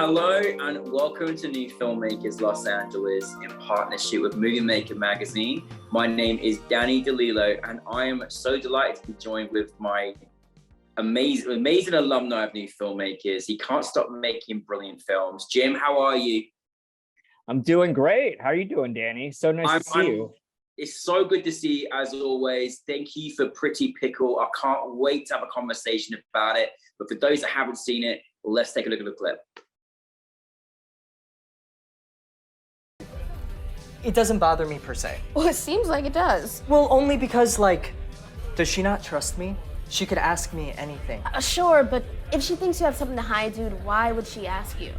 Hello and welcome to New Filmmakers Los Angeles in partnership with Movie Maker magazine. My name is Danny DeLillo and I am so delighted to be joined with my amazing alumni of New Filmmakers. He can't stop making brilliant films. Jim, how are you? I'm doing great. How are you doing, Danny? So nice to see you. It's so good to see you as always. Thank you for Pretty Pickle. I can't wait to have a conversation about it. But for those that haven't seen it, let's take a look at the clip. It doesn't bother me per se. Well, it seems like it does. Well, only because, like, does she not trust me? She could ask me anything. Sure, but if she thinks you have something to hide, dude, why would she ask you?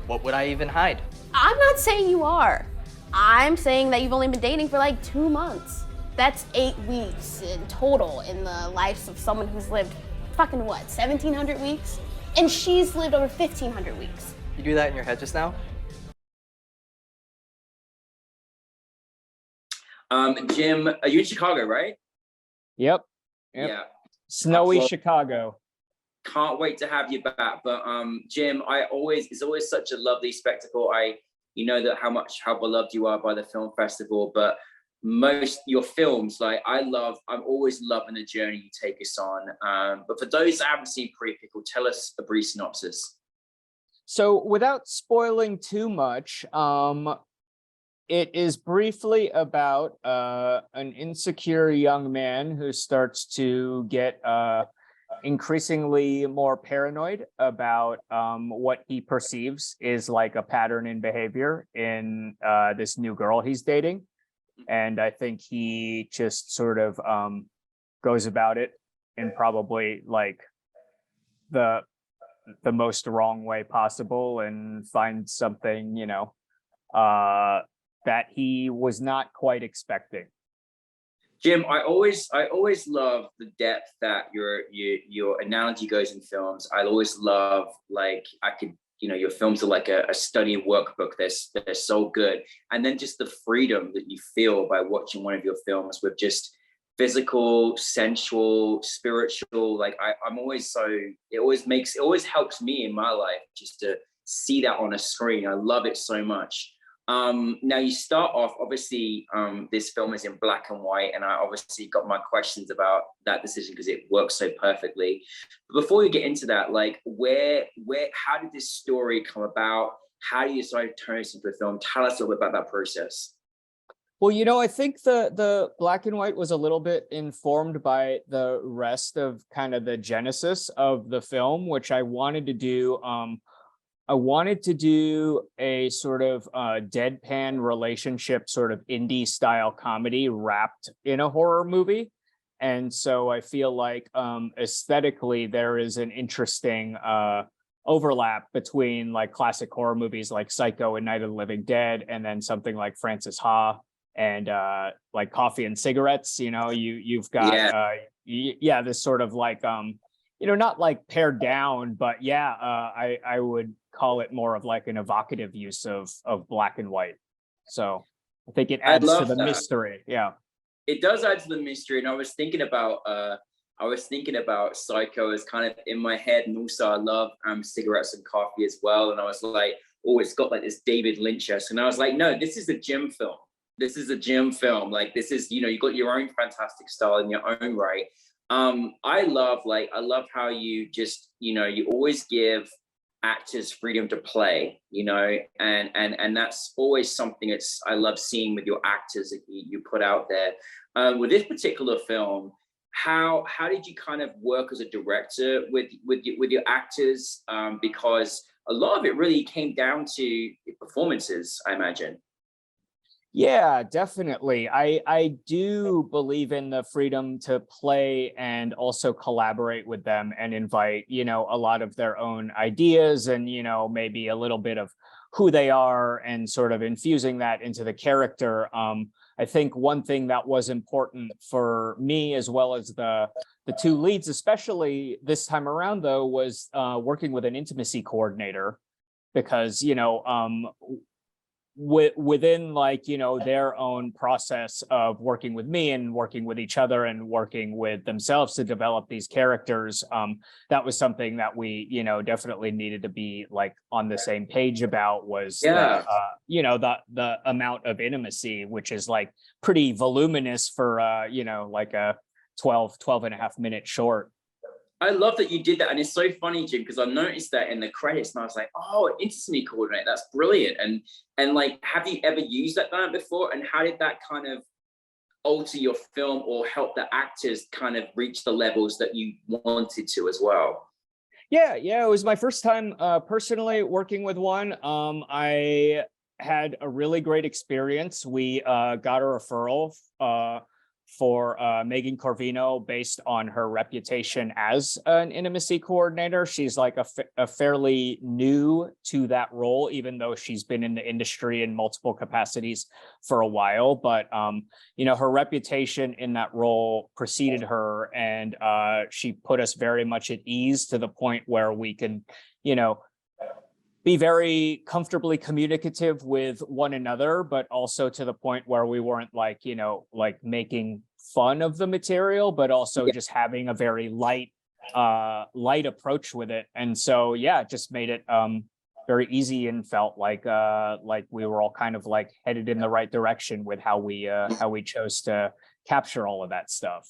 What would I even hide? I'm not saying you are. I'm saying that you've only been dating for like 2 months. That's 8 weeks in total in the lives of someone who's lived fucking what, 1,700 weeks? And she's lived over 1,500 weeks. You do that in your head just now? Jim, are you in Chicago, right? Yep. Yeah. Snowy Chicago. Can't wait to have you back. But Jim, it's always such a lovely spectacle. You know that how beloved you are by the film festival, but your films, like I'm always loving the journey you take us on. But for those that haven't seen Pretty Pickle, tell us a brief synopsis. So without spoiling too much, it is briefly about an insecure young man who starts to get increasingly more paranoid about what he perceives is like a pattern in behavior in this new girl he's dating. And I think he just sort of goes about it in probably like the most wrong way possible and finds something, you know, that he was not quite expecting. Jim, I always love the depth that your analogy goes in films. I always love, like, your films are like a study workbook. They're so good. And then just the freedom that you feel by watching one of your films with just physical, sensual, spiritual, like it always helps me in my life just to see that on a screen. I love it so much. Now you start off, obviously, this film is in black and white, and I obviously got my questions about that decision because it works so perfectly. But before we get into that, like, how did this story come about? How do you decide to turn this into a film? Tell us a little bit about that process. Well, you know, I think the black and white was a little bit informed by the rest of kind of the genesis of the film, which I wanted to do. I wanted to do a sort of deadpan relationship, sort of indie style comedy wrapped in a horror movie. And so I feel like aesthetically, there is an interesting overlap between like classic horror movies like Psycho and Night of the Living Dead, and then something like Frances Ha and like Coffee and Cigarettes. You know, you've got this sort of like not like pared down, but I would call it more of like an evocative use of black and white. So I think it adds to the mystery. Yeah, it does add to the mystery. And I was thinking about Psycho as kind of in my head, and also I love Cigarettes and Coffee as well. And I was like, oh, it's got like this David Lynch-esque. And I was like, no, this is a Jim film. This is a Jim film. Like, this is, you got your own fantastic style in your own right. I love how you just, you always give actors freedom to play, and that's always something I love seeing with your actors that you put out there. With this particular film, how did you kind of work as a director with your actors? Because a lot of it really came down to performances, I imagine. Yeah, definitely. I do believe in the freedom to play and also collaborate with them and invite, a lot of their own ideas and, maybe a little bit of who they are and sort of infusing that into the character. I think one thing that was important for me, as well as the two leads, especially this time around, though, was working with an intimacy coordinator, because, within like, you know, their own process of working with me and working with each other and working with themselves to develop these characters, that was something that we, you know, definitely needed to be like on the same page about, was Yeah. you know, the amount of intimacy, which is like pretty voluminous for you know, like a 12 and a half minute short. I love that you did that, and it's so funny, Jim, because I noticed that in the credits, and I was like, "Oh, intimacy coordinator, that's brilliant!" And like, have you ever used that dynamic before? And how did that kind of alter your film or help the actors kind of reach the levels that you wanted to as well? Yeah, it was my first time personally working with one. I had a really great experience. We got a referral for Megan Corvino based on her reputation as an intimacy coordinator. She's like a fairly new to that role, even though she's been in the industry in multiple capacities for a while. But you know, her reputation in that role preceded her, and she put us very much at ease, to the point where we could, you know, be very comfortably communicative with one another, but also to the point where we weren't like, you know, like making fun of the material, but also just having a very light approach with it. And so, yeah, it just made it very easy, and felt like we were all kind of like headed in the right direction with how we chose to capture all of that stuff.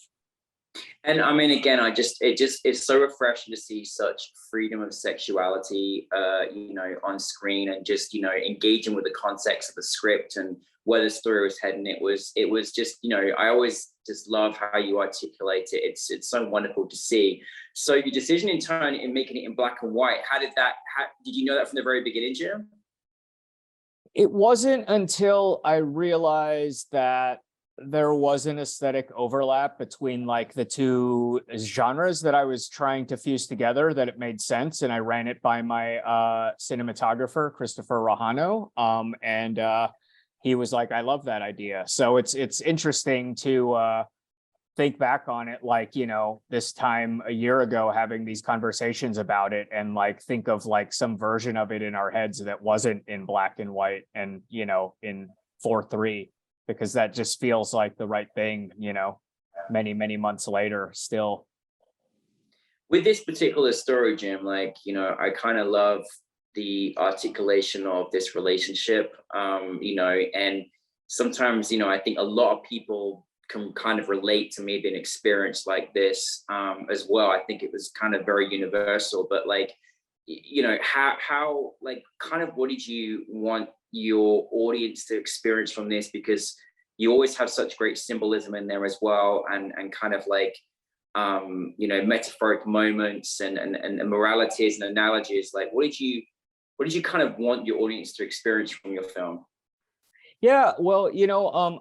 And I mean, again, it's so refreshing to see such freedom of sexuality, you know, on screen, and just, you know, engaging with the context of the script and where the story was heading. It was just, you know, I always just love how you articulate it. It's so wonderful to see. So your decision in making it in black and white, did you know that from the very beginning, Jim? It wasn't until I realized that there was an aesthetic overlap between like the two genres that I was trying to fuse together, that it made sense. And I ran it by my cinematographer, Christopher Rahano. And he was like, I love that idea. So it's interesting to think back on it, like, you know, this time a year ago, having these conversations about it, and like think of like some version of it in our heads that wasn't in black and white, and, you know, in 4:3. Because that just feels like the right thing, you know, many months later still. With this particular story, Jim, like, you know, I kind of love the articulation of this relationship, you know, and sometimes, you know, I think a lot of people can kind of relate to maybe an experience like this as well. I think it was kind of very universal, but like, you know, how like, kind of what did you want your audience to experience from this? Because you always have such great symbolism in there as well, and kind of like you know, metaphoric moments and moralities and analogies. Like, what did you kind of want your audience to experience from your film? Yeah, well, you know,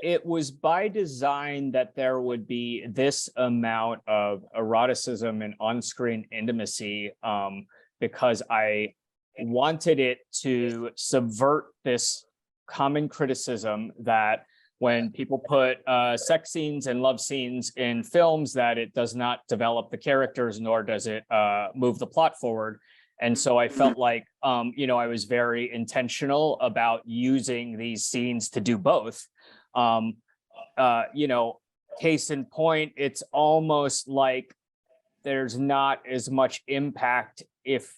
it was by design that there would be this amount of eroticism and on-screen intimacy, because I wanted it to subvert this common criticism that when people put sex scenes and love scenes in films, that it does not develop the characters, nor does it move the plot forward. And so I felt like, you know, I was very intentional about using these scenes to do both. You know, case in point, it's almost like there's not as much impact if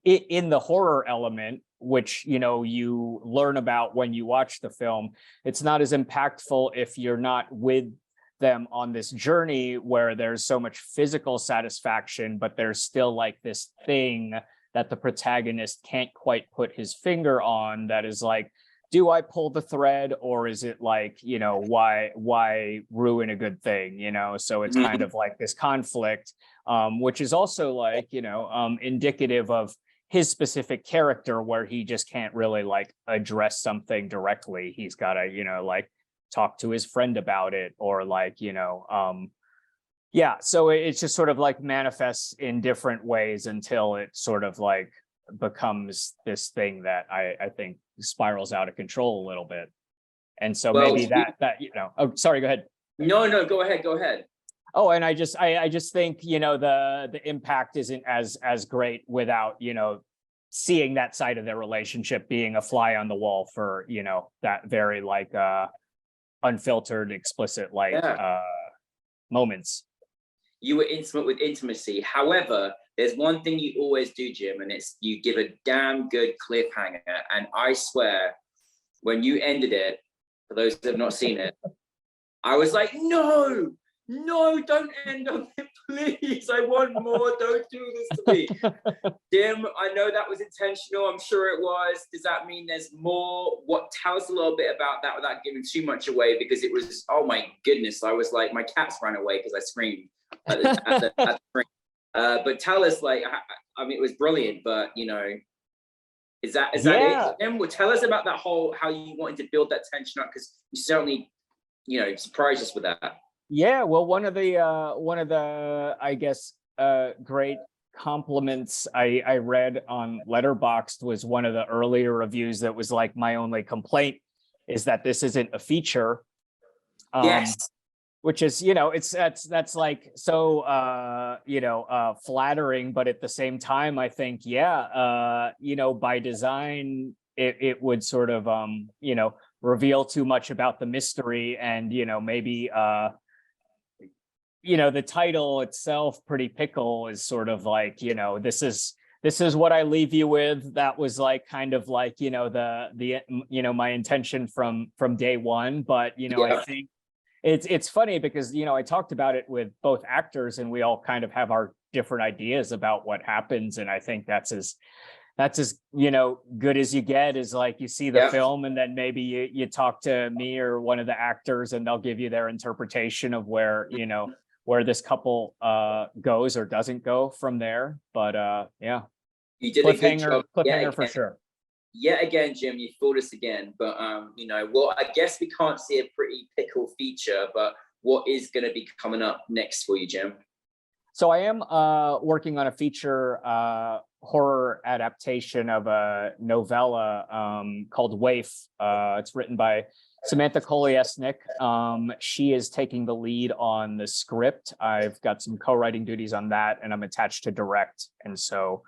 in the horror element, which, you know, you learn about when you watch the film. It's not as impactful if you're not with them on this journey where there's so much physical satisfaction, but there's still like this thing that the protagonist can't quite put his finger on, that is like, do I pull the thread, or is it like, you know, why ruin a good thing, you know? So it's kind of like this conflict, which is also like, you know, indicative of his specific character, where he just can't really like address something directly. He's got to, you know, like talk to his friend about it, or like, you know, yeah. So it's just sort of like manifests in different ways until it sort of like becomes this thing that I think spirals out of control a little bit. And so maybe that, you know, oh, sorry, go ahead. No, go ahead. Oh, and I just think, you know, the impact isn't as great without, you know, seeing that side of their relationship being a fly on the wall for, you know, that very like unfiltered, explicit like moments. You were intimate with intimacy. However, there's one thing you always do, Jim, and it's you give a damn good cliffhanger. And I swear, when you ended it, for those that have not seen it, I was like, no, don't end on it, please. I want more. Don't do this to me. Jim, I know that was intentional. I'm sure it was. Does that mean there's more? Tell us a little bit about that without giving too much away, because it was, oh my goodness. I was like, my cats ran away because I screamed at the screen. But tell us, like, I mean, it was brilliant, but you know, is that it, Jim? Well, tell us about that whole, how you wanted to build that tension up, because you certainly, you know, surprised us with that. Yeah, well, one of the I guess great compliments I read on Letterboxd was one of the earlier reviews that was like, my only complaint is that this isn't a feature. Yes. Which is, you know, that's like so you know, flattering, but at the same time, I think, you know, by design, it would sort of you know, reveal too much about the mystery, and you know, maybe you know, the title itself, Pretty Pickle, is sort of like, you know, this is what I leave you with. That was like kind of like, you know, the you know, my intention from day one. But you know, I think it's funny because, you know, I talked about it with both actors, and we all kind of have our different ideas about what happens, and I think that's as you know, good as you get, is like you see the film, and then maybe you talk to me or one of the actors, and they'll give you their interpretation of where, you know, where this couple goes or doesn't go from there. But yeah, you did a good job. Cliffhanger for sure. Yet again, Jim, you fooled us again. But you know, well, I guess we can't see a Pretty Pickle feature, but what is going to be coming up next for you, Jim? So I am working on a feature horror adaptation of a novella called Waif. It's written by Samantha Koliesnik. She is taking the lead on the script. I've got some co-writing duties on that, and I'm attached to direct. And so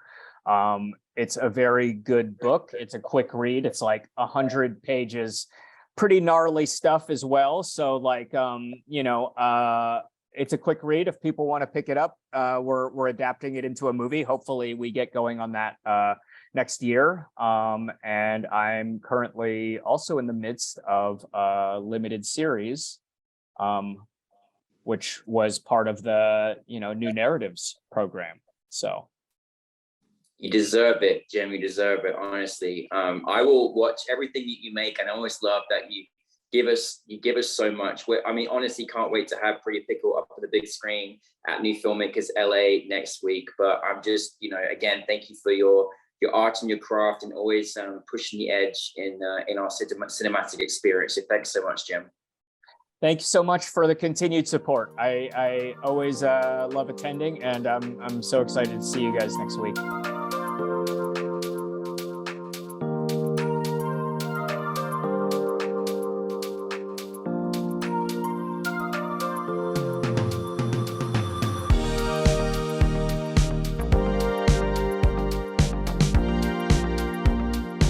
it's a very good book. It's a quick read. It's like 100 pages, pretty gnarly stuff as well. So like, you know, it's a quick read if people want to pick it up. We're adapting it into a movie. Hopefully we get going on that next year. And I'm currently also in the midst of a limited series, which was part of the, you know, New Narratives program. So you deserve it, Jim. You deserve it, honestly. I will watch everything that you make, and I always love that you give us so much. I mean, honestly, can't wait to have Pretty Pickle up on the big screen at New Filmmakers LA next week. But I'm just, you know, again, thank you for your art and your craft, and always pushing the edge in our cinematic experience. So thanks so much, Jim. Thank you so much for the continued support. I always love attending, and I'm so excited to see you guys next week.